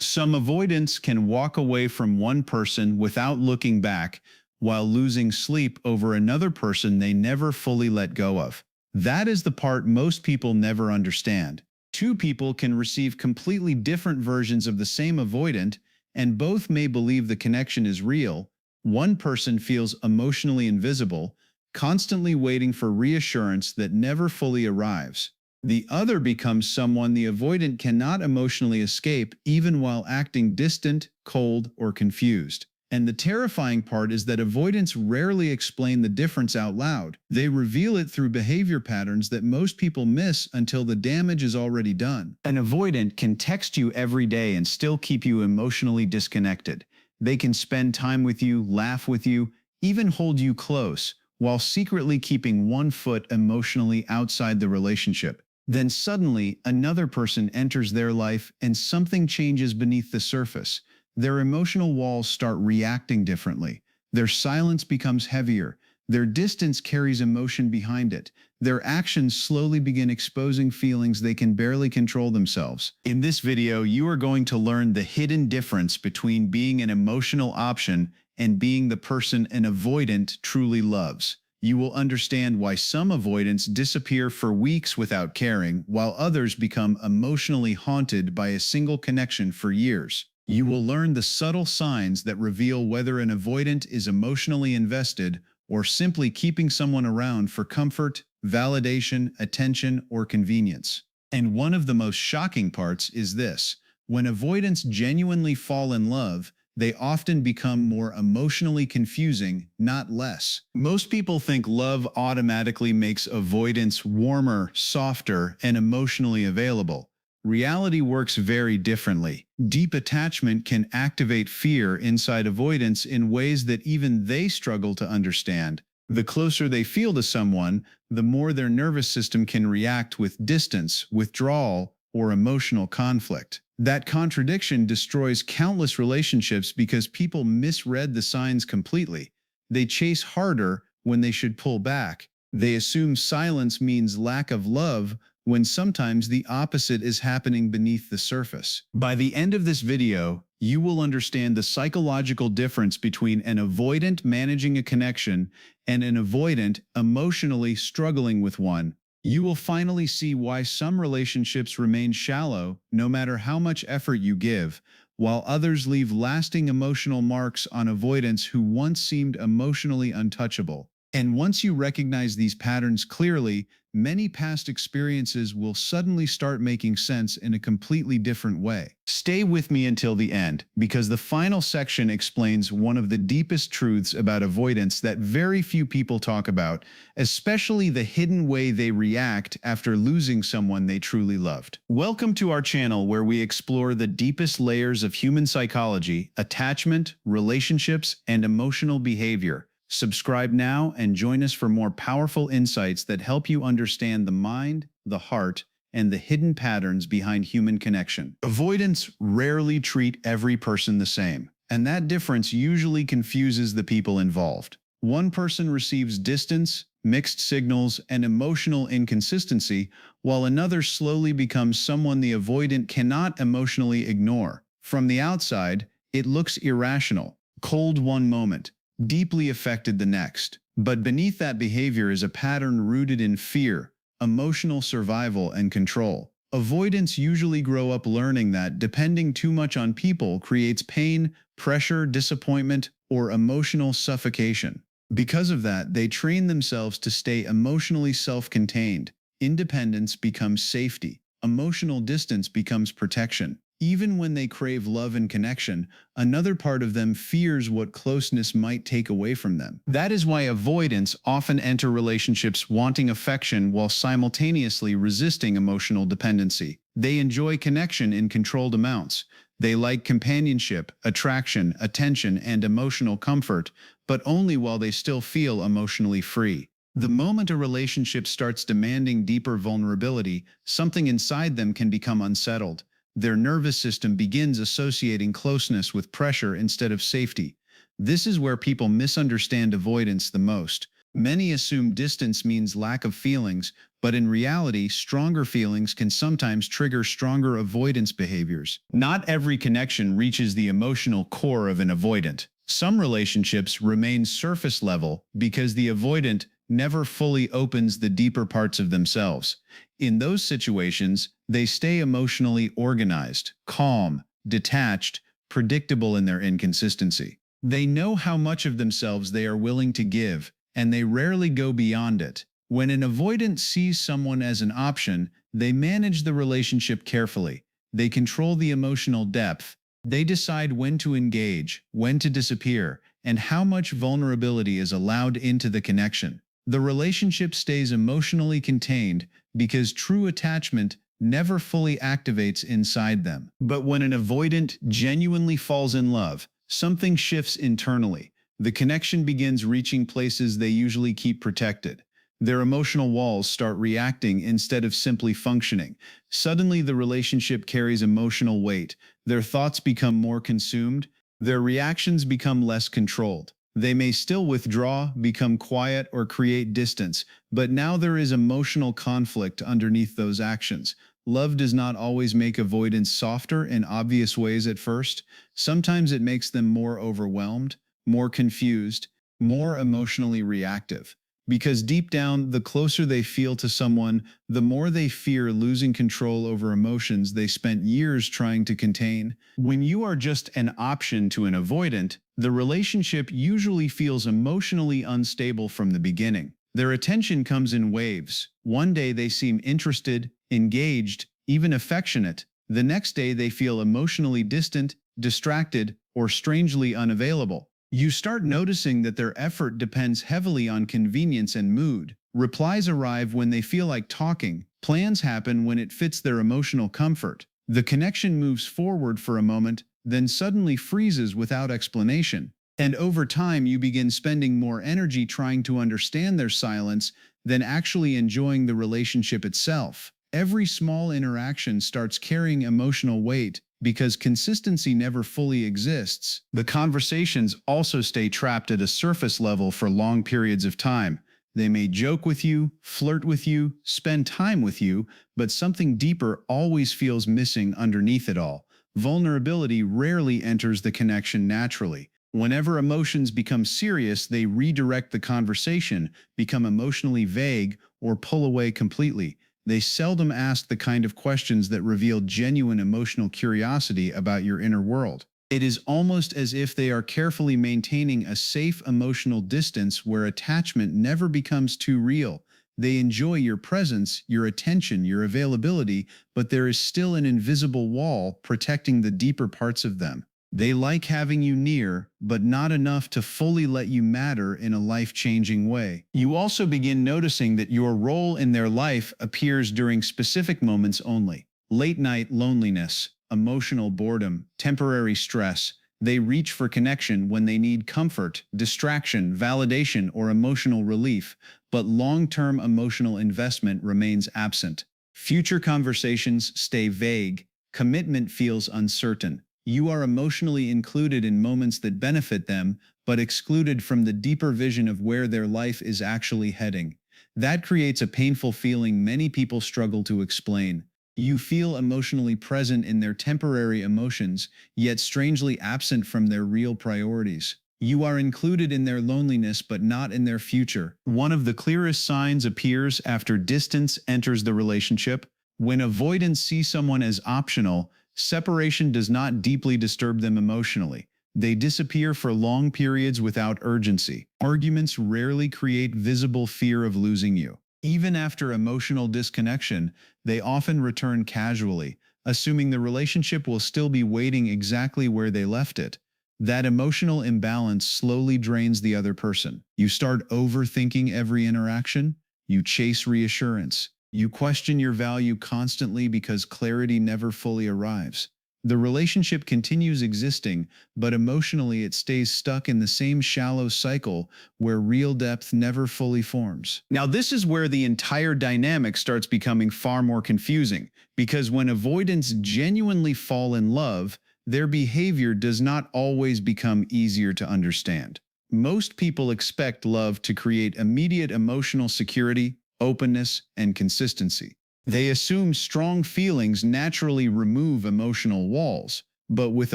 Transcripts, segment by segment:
Some avoidants can walk away from one person without looking back while losing sleep over another person they never fully let go of. That is the part most people never understand. Two people can receive completely different versions of the same avoidant, and both may believe the connection is real. One person feels emotionally invisible, constantly waiting for reassurance that never fully arrives. The other becomes someone the avoidant cannot emotionally escape even while acting distant, cold, or confused. And the terrifying part is that avoidants rarely explain the difference out loud. They reveal it through behavior patterns that most people miss until the damage is already done. An avoidant can text you every day and still keep you emotionally disconnected. They can spend time with you, laugh with you, even hold you close, while secretly keeping one foot emotionally outside the relationship. Then suddenly, another person enters their life and something changes beneath the surface. Their emotional walls start reacting differently. Their silence becomes heavier. Their distance carries emotion behind it. Their actions slowly begin exposing feelings they can barely control themselves. In this video, you are going to learn the hidden difference between being an emotional option and being the person an avoidant truly loves. You will understand why some avoidants disappear for weeks without caring, while others become emotionally haunted by a single connection for years. You will learn the subtle signs that reveal whether an avoidant is emotionally invested or simply keeping someone around for comfort, validation, attention, or convenience. And one of the most shocking parts is this: when avoidants genuinely fall in love, they often become more emotionally confusing, not less. Most people think love automatically makes avoidance warmer, softer, and emotionally available. Reality works very differently. Deep attachment can activate fear inside avoidance in ways that even they struggle to understand. The closer they feel to someone, the more their nervous system can react with distance, withdrawal, or emotional conflict. That contradiction destroys countless relationships because people misread the signs completely. They chase harder when they should pull back. They assume silence means lack of love when sometimes the opposite is happening beneath the surface. By the end of this video, you will understand the psychological difference between an avoidant managing a connection and an avoidant emotionally struggling with one. You will finally see why some relationships remain shallow no matter how much effort you give, while others leave lasting emotional marks on avoidants who once seemed emotionally untouchable. And once you recognize these patterns clearly, many past experiences will suddenly start making sense in a completely different way. Stay with me until the end, because the final section explains one of the deepest truths about avoidance that very few people talk about, especially the hidden way they react after losing someone they truly loved. Welcome to our channel, where we explore the deepest layers of human psychology, attachment, relationships, and emotional behavior. Subscribe now and join us for more powerful insights that help you understand the mind, the heart, and the hidden patterns behind human connection. Avoidants rarely treat every person the same, and that difference usually confuses the people involved. One person receives distance, mixed signals, and emotional inconsistency, while another slowly becomes someone the avoidant cannot emotionally ignore. From the outside, it looks irrational, cold one moment, deeply affected the next. But beneath that behavior is a pattern rooted in fear, emotional survival, and control. Avoidants usually grow up learning that depending too much on people creates pain, pressure, disappointment, or emotional suffocation. Because of that, they train themselves to stay emotionally self-contained. Independence becomes safety. Emotional distance becomes protection. Even when they crave love and connection, another part of them fears what closeness might take away from them. That is why avoidants often enter relationships wanting affection while simultaneously resisting emotional dependency. They enjoy connection in controlled amounts. They like companionship, attraction, attention, and emotional comfort, but only while they still feel emotionally free. The moment a relationship starts demanding deeper vulnerability, something inside them can become unsettled. Their nervous system begins associating closeness with pressure instead of safety. This is where people misunderstand avoidance the most. Many assume distance means lack of feelings, but in reality, stronger feelings can sometimes trigger stronger avoidance behaviors. Not every connection reaches the emotional core of an avoidant. Some relationships remain surface level because the avoidant never fully opens the deeper parts of themselves. In those situations, they stay emotionally organized, calm, detached, predictable in their inconsistency. They know how much of themselves they are willing to give, and they rarely go beyond it. When an avoidant sees someone as an option, they manage the relationship carefully. They control the emotional depth. They decide when to engage, when to disappear, and how much vulnerability is allowed into the connection. The relationship stays emotionally contained because true attachment never fully activates inside them. But when an avoidant genuinely falls in love, something shifts internally. The connection begins reaching places they usually keep protected. Their emotional walls start reacting instead of simply functioning. Suddenly, the relationship carries emotional weight. Their thoughts become more consumed. Their reactions become less controlled. They may still withdraw, become quiet, or create distance, but now there is emotional conflict underneath those actions. Love does not always make avoidance softer in obvious ways at first. Sometimes it makes them more overwhelmed, more confused, more emotionally reactive. Because deep down, the closer they feel to someone, the more they fear losing control over emotions they spent years trying to contain. When you are just an option to an avoidant, the relationship usually feels emotionally unstable from the beginning. Their attention comes in waves. One day they seem interested, engaged, even affectionate. The next day they feel emotionally distant, distracted, or strangely unavailable. You start noticing that their effort depends heavily on convenience and mood. Replies arrive when they feel like talking. Plans happen when it fits their emotional comfort. The connection moves forward for a moment, then suddenly freezes without explanation. And over time, you begin spending more energy trying to understand their silence than actually enjoying the relationship itself. Every small interaction starts carrying emotional weight because consistency never fully exists. The conversations also stay trapped at a surface level for long periods of time. They may joke with you, flirt with you, spend time with you, but something deeper always feels missing underneath it all. Vulnerability rarely enters the connection naturally. Whenever emotions become serious, they redirect the conversation, become emotionally vague, or pull away completely. They seldom ask the kind of questions that reveal genuine emotional curiosity about your inner world. It is almost as if they are carefully maintaining a safe emotional distance where attachment never becomes too real. They enjoy your presence, your attention, your availability, but there is still an invisible wall protecting the deeper parts of them. They like having you near, but not enough to fully let you matter in a life-changing way. You also begin noticing that your role in their life appears during specific moments only. Late night loneliness, emotional boredom, temporary stress. They reach for connection when they need comfort, distraction, validation, or emotional relief, but long-term emotional investment remains absent. Future conversations stay vague. Commitment feels uncertain. You are emotionally included in moments that benefit them, but excluded from the deeper vision of where their life is actually heading. That creates a painful feeling many people struggle to explain. You feel emotionally present in their temporary emotions, yet strangely absent from their real priorities. You are included in their loneliness but not in their future. One of the clearest signs appears after distance enters the relationship. When avoidants see someone as optional, separation does not deeply disturb them emotionally. They disappear for long periods without urgency. Arguments rarely create visible fear of losing you. Even after emotional disconnection, they often return casually, assuming the relationship will still be waiting exactly where they left it. That emotional imbalance slowly drains the other person. You start overthinking every interaction. You chase reassurance. You question your value constantly because clarity never fully arrives. The relationship continues existing, but emotionally it stays stuck in the same shallow cycle where real depth never fully forms. Now, this is where the entire dynamic starts becoming far more confusing, because when avoidants genuinely fall in love, their behavior does not always become easier to understand. Most people expect love to create immediate emotional security, openness, and consistency. They assume strong feelings naturally remove emotional walls, but with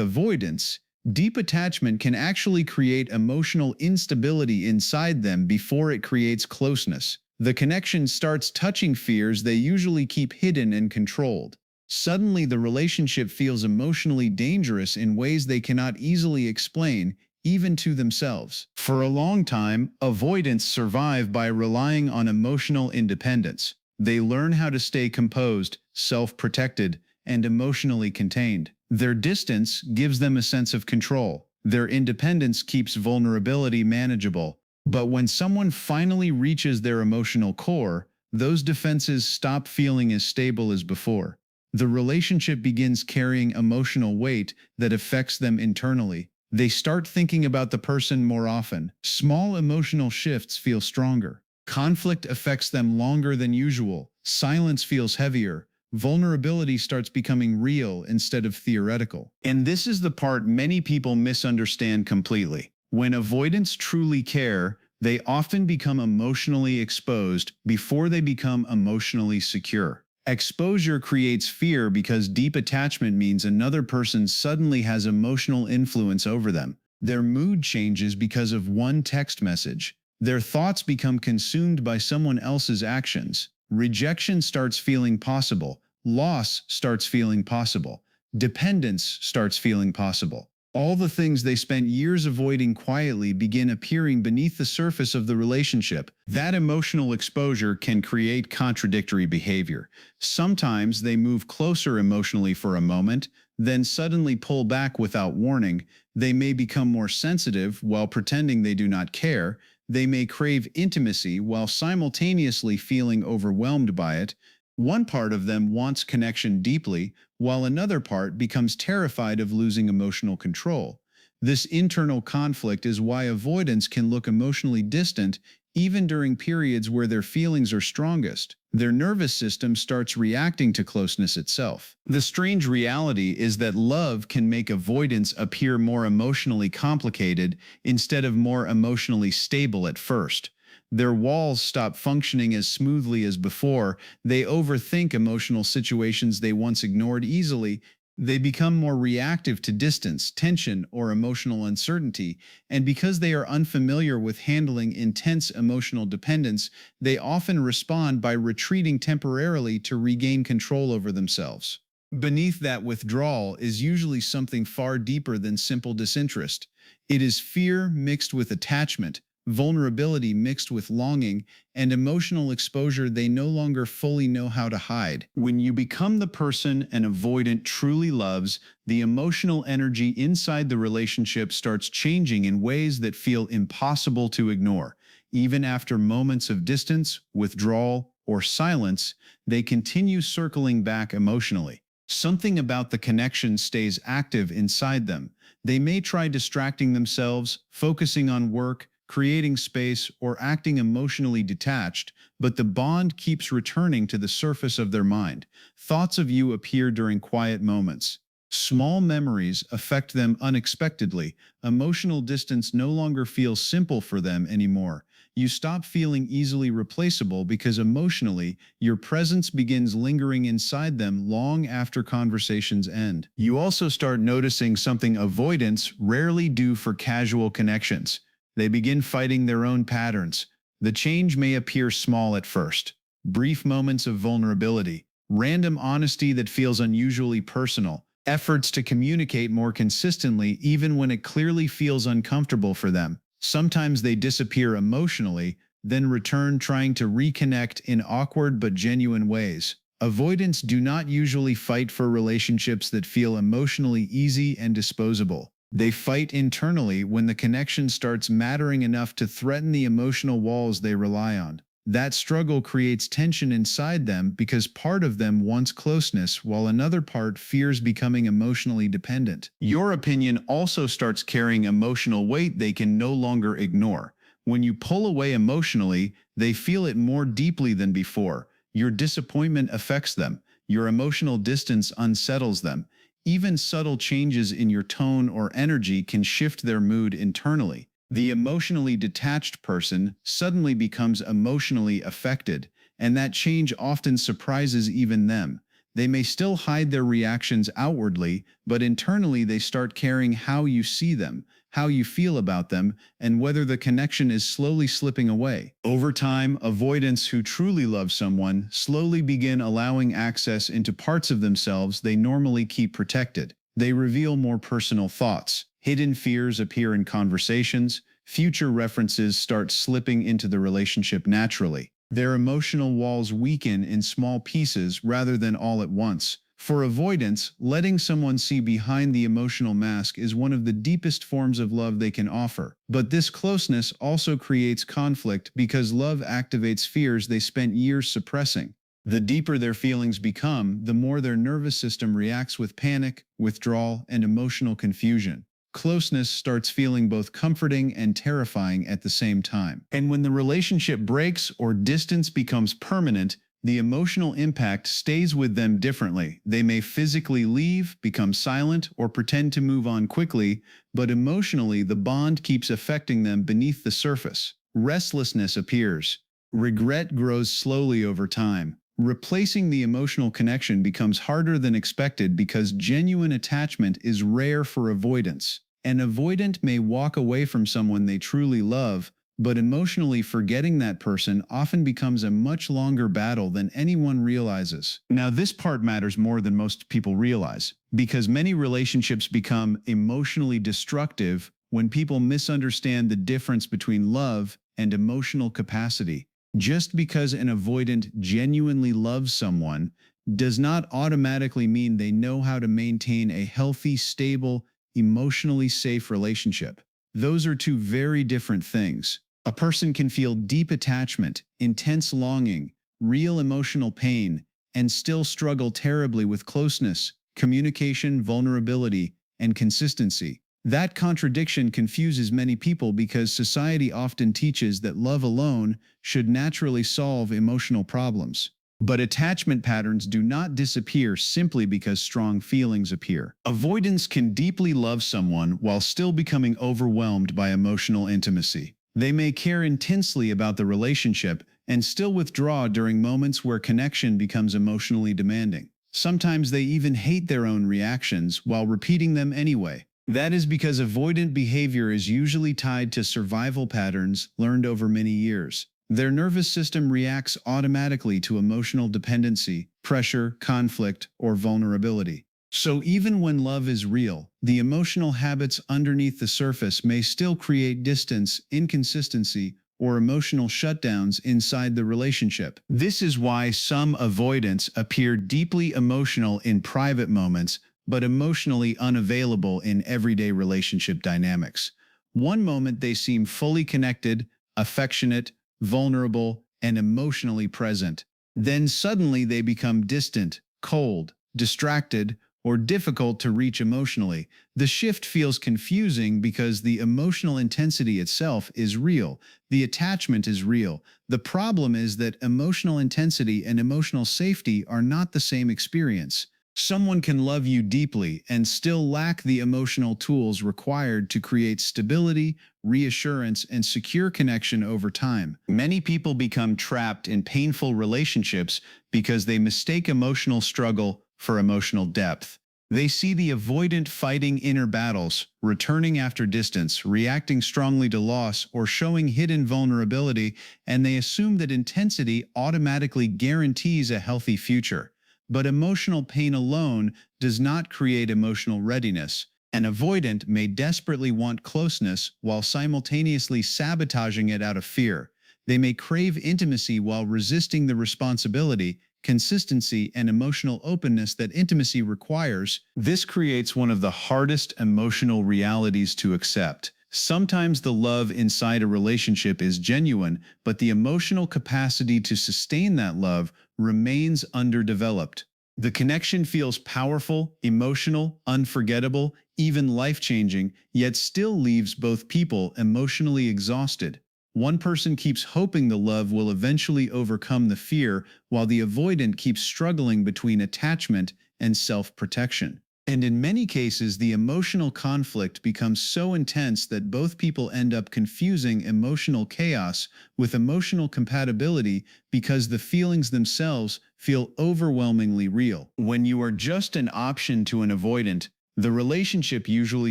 avoidance, deep attachment can actually create emotional instability inside them before it creates closeness. The connection starts touching fears they usually keep hidden and controlled. Suddenly, the relationship feels emotionally dangerous in ways they cannot easily explain, even to themselves. For a long time, avoidants survive by relying on emotional independence. They learn how to stay composed, self-protected, and emotionally contained. Their distance gives them a sense of control. Their independence keeps vulnerability manageable. But when someone finally reaches their emotional core, those defenses stop feeling as stable as before. The relationship begins carrying emotional weight that affects them internally. They start thinking about the person more often. Small emotional shifts feel stronger. Conflict affects them longer than usual. Silence feels heavier. Vulnerability starts becoming real instead of theoretical. And this is the part many people misunderstand completely. When avoidants truly care, they often become emotionally exposed before they become emotionally secure. Exposure creates fear because deep attachment means another person suddenly has emotional influence over them. Their mood changes because of one text message. Their thoughts become consumed by someone else's actions. Rejection starts feeling possible. Loss starts feeling possible. Dependence starts feeling possible. All the things they spent years avoiding quietly begin appearing beneath the surface of the relationship. That emotional exposure can create contradictory behavior. Sometimes they move closer emotionally for a moment, then suddenly pull back without warning. They may become more sensitive while pretending they do not care. They may crave intimacy while simultaneously feeling overwhelmed by it. One part of them wants connection deeply, while another part becomes terrified of losing emotional control. This internal conflict is why avoidants can look emotionally distant even during periods where their feelings are strongest. Their nervous system starts reacting to closeness itself. The strange reality is that love can make avoidance appear more emotionally complicated instead of more emotionally stable at first. Their walls stop functioning as smoothly as before. They overthink emotional situations they once ignored easily. They become more reactive to distance, tension, or emotional uncertainty. And because they are unfamiliar with handling intense emotional dependence, they often respond by retreating temporarily to regain control over themselves. Beneath that withdrawal is usually something far deeper than simple disinterest. It is fear mixed with attachment, vulnerability mixed with longing, and emotional exposure they no longer fully know how to hide. When you become the person an avoidant truly loves, the emotional energy inside the relationship starts changing in ways that feel impossible to ignore. Even after moments of distance, withdrawal, or silence, they continue circling back emotionally. Something about the connection stays active inside them. They may try distracting themselves, focusing on work, creating space, or acting emotionally detached, but the bond keeps returning to the surface of their mind. Thoughts of you appear during quiet moments. Small memories affect them unexpectedly. Emotional distance no longer feels simple for them anymore. You stop feeling easily replaceable because emotionally, your presence begins lingering inside them long after conversations end. You also start noticing something avoidants rarely do for casual connections. They begin fighting their own patterns. The change may appear small at first. Brief moments of vulnerability, random honesty that feels unusually personal, efforts to communicate more consistently even when it clearly feels uncomfortable for them. Sometimes they disappear emotionally, then return trying to reconnect in awkward but genuine ways. Avoidants do not usually fight for relationships that feel emotionally easy and disposable. They fight internally when the connection starts mattering enough to threaten the emotional walls they rely on. That struggle creates tension inside them because part of them wants closeness while another part fears becoming emotionally dependent. Your opinion also starts carrying emotional weight they can no longer ignore. When you pull away emotionally, they feel it more deeply than before. Your disappointment affects them. Your emotional distance unsettles them. Even subtle changes in your tone or energy can shift their mood internally. The emotionally detached person suddenly becomes emotionally affected, and that change often surprises even them. They may still hide their reactions outwardly, but internally they start caring how you see them, how you feel about them, and whether the connection is slowly slipping away. Over time, avoidants who truly love someone slowly begin allowing access into parts of themselves they normally keep protected. They reveal more personal thoughts. Hidden fears appear in conversations. Future references start slipping into the relationship naturally. Their emotional walls weaken in small pieces rather than all at once. For avoidance, letting someone see behind the emotional mask is one of the deepest forms of love they can offer. But this closeness also creates conflict because love activates fears they spent years suppressing. The deeper their feelings become, the more their nervous system reacts with panic, withdrawal, and emotional confusion. Closeness starts feeling both comforting and terrifying at the same time. And when the relationship breaks or distance becomes permanent, the emotional impact stays with them differently. They may physically leave, become silent, or pretend to move on quickly, but emotionally the bond keeps affecting them beneath the surface. Restlessness appears. Regret grows slowly over time. Replacing the emotional connection becomes harder than expected because genuine attachment is rare for avoidance. An avoidant may walk away from someone they truly love, but emotionally forgetting that person often becomes a much longer battle than anyone realizes. Now, this part matters more than most people realize, because many relationships become emotionally destructive when people misunderstand the difference between love and emotional capacity. Just because an avoidant genuinely loves someone does not automatically mean they know how to maintain a healthy, stable, emotionally safe relationship. Those are two very different things. A person can feel deep attachment, intense longing, real emotional pain, and still struggle terribly with closeness, communication, vulnerability, and consistency. That contradiction confuses many people because society often teaches that love alone should naturally solve emotional problems. But attachment patterns do not disappear simply because strong feelings appear. Avoidance can deeply love someone while still becoming overwhelmed by emotional intimacy. They may care intensely about the relationship and still withdraw during moments where connection becomes emotionally demanding. Sometimes they even hate their own reactions while repeating them anyway. That is because avoidant behavior is usually tied to survival patterns learned over many years. Their nervous system reacts automatically to emotional dependency, pressure, conflict, or vulnerability. So even when love is real, the emotional habits underneath the surface may still create distance, inconsistency, or emotional shutdowns inside the relationship. This is why some avoidants appear deeply emotional in private moments, but emotionally unavailable in everyday relationship dynamics. One moment they seem fully connected, affectionate, vulnerable, and emotionally present. Then suddenly they become distant, cold, distracted, or difficult to reach emotionally. The shift feels confusing because the emotional intensity itself is real. The attachment is real. The problem is that emotional intensity and emotional safety are not the same experience. Someone can love you deeply and still lack the emotional tools required to create stability, reassurance, and secure connection over time. Many people become trapped in painful relationships because they mistake emotional struggle for emotional depth. They see the avoidant fighting inner battles, returning after distance, reacting strongly to loss, or showing hidden vulnerability, and they assume that intensity automatically guarantees a healthy future. But emotional pain alone does not create emotional readiness. An avoidant may desperately want closeness while simultaneously sabotaging it out of fear. They may crave intimacy while resisting the responsibility, consistency, and emotional openness that intimacy requires. This creates one of the hardest emotional realities to accept. Sometimes the love inside a relationship is genuine, but the emotional capacity to sustain that love remains underdeveloped. The connection feels powerful, emotional, unforgettable, even life-changing, yet still leaves both people emotionally exhausted. One person keeps hoping the love will eventually overcome the fear, while the avoidant keeps struggling between attachment and self-protection. And in many cases, the emotional conflict becomes so intense that both people end up confusing emotional chaos with emotional compatibility because the feelings themselves feel overwhelmingly real. When you are just an option to an avoidant, the relationship usually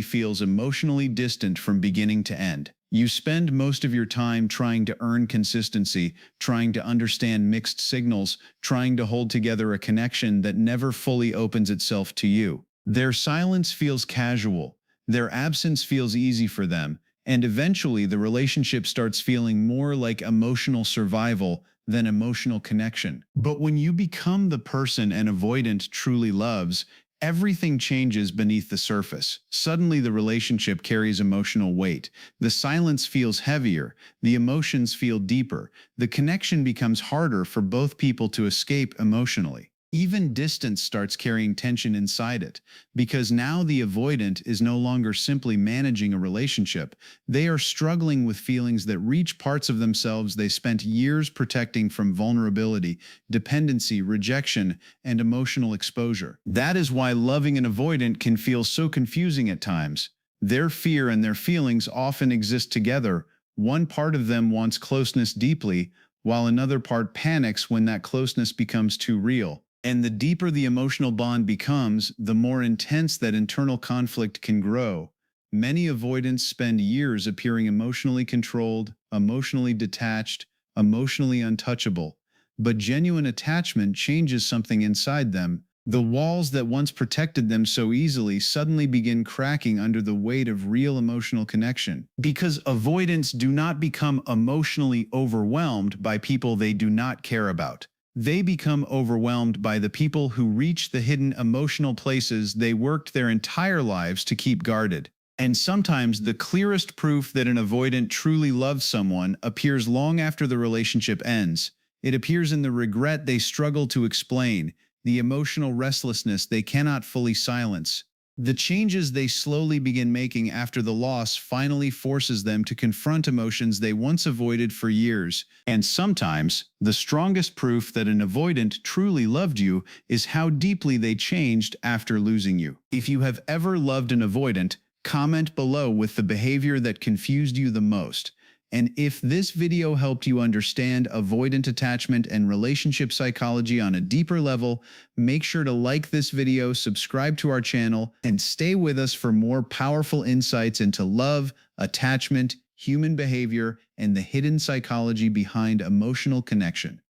feels emotionally distant from beginning to end. You spend most of your time trying to earn consistency, trying to understand mixed signals, trying to hold together a connection that never fully opens itself to you. Their silence feels casual, their absence feels easy for them, and eventually the relationship starts feeling more like emotional survival than emotional connection. But when you become the person an avoidant truly loves, everything changes beneath the surface. Suddenly the relationship carries emotional weight. The silence feels heavier, the emotions feel deeper, the connection becomes harder for both people to escape emotionally. Even distance starts carrying tension inside it, because now the avoidant is no longer simply managing a relationship. They are struggling with feelings that reach parts of themselves they spent years protecting from vulnerability, dependency, rejection, and emotional exposure. That is why loving an avoidant can feel so confusing at times. Their fear and their feelings often exist together. One part of them wants closeness deeply, while another part panics when that closeness becomes too real. And the deeper the emotional bond becomes, the more intense that internal conflict can grow. Many avoidants spend years appearing emotionally controlled, emotionally detached, emotionally untouchable. But genuine attachment changes something inside them. The walls that once protected them so easily suddenly begin cracking under the weight of real emotional connection. Because avoidants do not become emotionally overwhelmed by people they do not care about. They become overwhelmed by the people who reach the hidden emotional places they worked their entire lives to keep guarded. And sometimes the clearest proof that an avoidant truly loves someone appears long after the relationship ends. It appears in the regret they struggle to explain, the emotional restlessness they cannot fully silence. The changes they slowly begin making after the loss finally forces them to confront emotions they once avoided for years. And sometimes, the strongest proof that an avoidant truly loved you is how deeply they changed after losing you. If you have ever loved an avoidant, comment below with the behavior that confused you the most. And if this video helped you understand avoidant attachment and relationship psychology on a deeper level, make sure to like this video, subscribe to our channel, and stay with us for more powerful insights into love, attachment, human behavior, and the hidden psychology behind emotional connection.